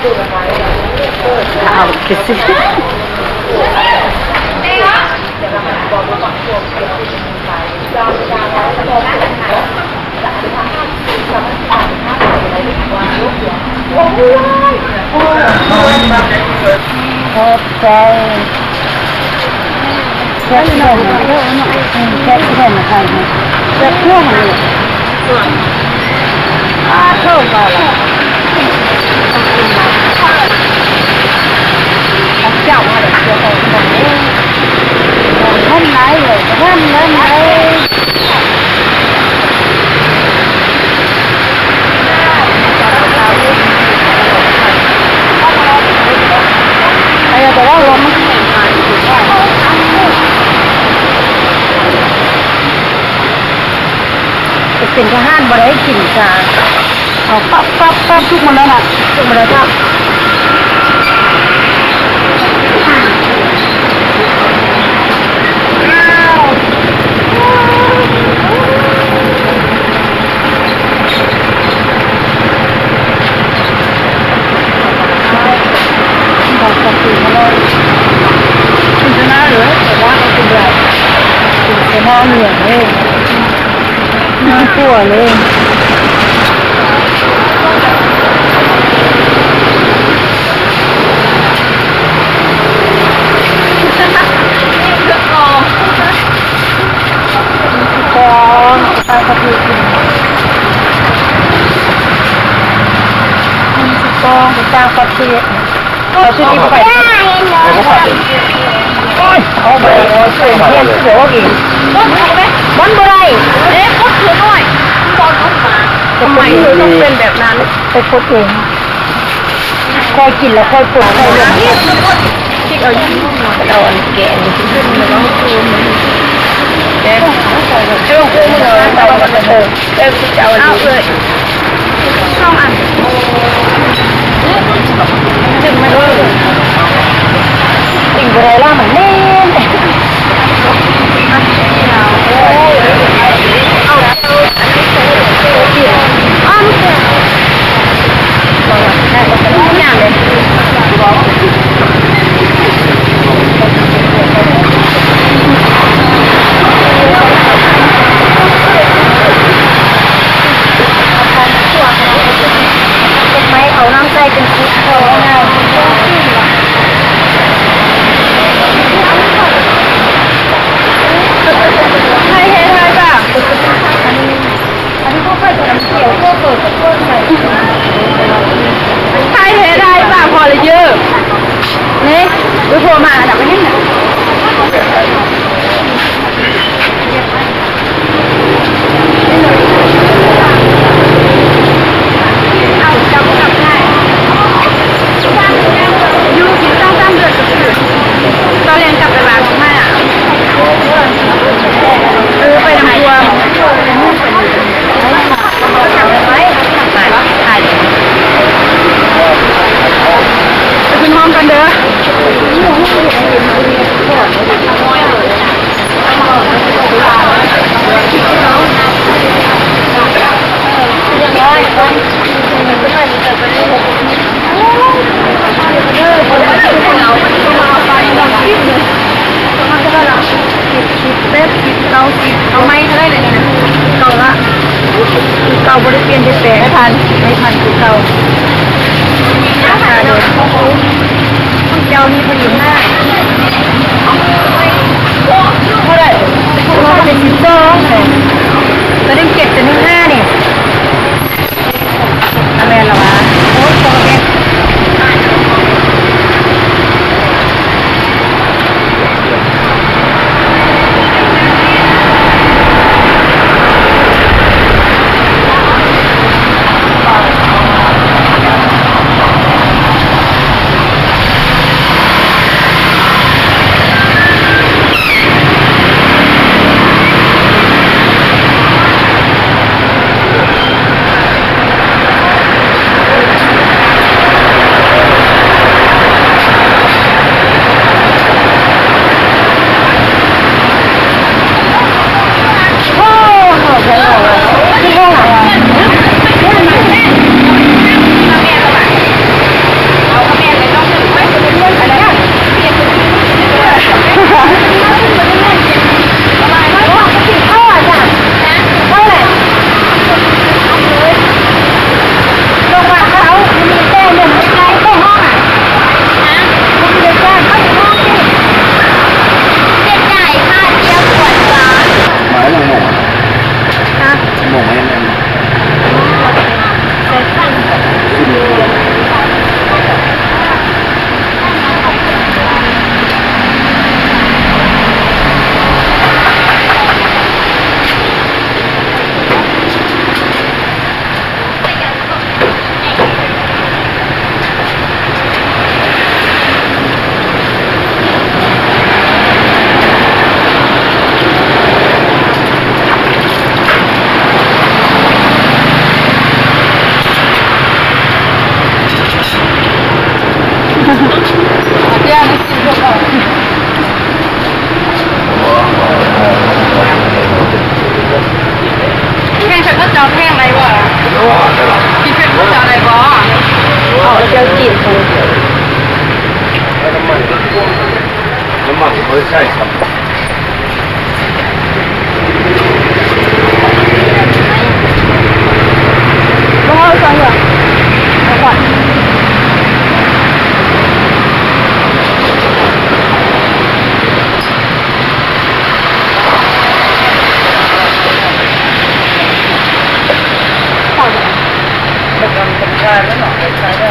เอาไปสิขอบใจแค่ที่เราแค่ที่เราใครแค่เพื่อนเลยเท่ากันเจ้าอะไรเจ้าของคนนี้ท่านไหนเลยท่านไหนแต่ว่าลมเป็นทหารบ่ได้กินจ้าเอาปั๊บทุกมันแล้วน่ะทุกมันแล้วครับหน้าเหนื่อยเลยหน้าปวดเลยกองตายกระพือกินกองตายกระพือเขาชื่อที่ไปเอาไปช่วยเพื่อนช่วยอีกบอนบ่ได้ก็คือหน่อยบอนเข้ามาทำไมถึงต้องเป็นแบบนั้นไปโคตรเองคอยกินแล้วคอยปวดคอยเลยที่เอายิ้มเอาอันแก่ขึ้นแล้วก็คือแก่เจ้าคู่มือแต่ว่ามันเจ้าเอาเลยช่องอันจึงไม่รู้สิ่งอะไรล่ะมันเล่นไม่เอาน้ำใจเป็นคุกเขาง่ายใช่เฮ้ได้ป่ะพอเลยเยอะนี่ดูโทรมาดับไปให้หน่อยเอาจับง่ายยูกินตั้งเดือดตอนเรียนกลับไปบ้านแม่ไปทำตัวกินหอมกันเด้อเอาไม่เท่าไรเลยนะเก่าละเก่าบริเปลี่ยนแปลงไม่ทันคือเก่าเดี๋ยวเจ้านี่พอดีหน้าเท่าไรเราเป็น12เลยตัวเล่ม7ตัวนี้5เนี่ยอะไรล่ะวะโอ้ยโอเค ใช่ครับรอจังเหรอก่อนมันทำเป็นชายแล้วหรอเป็นชายได้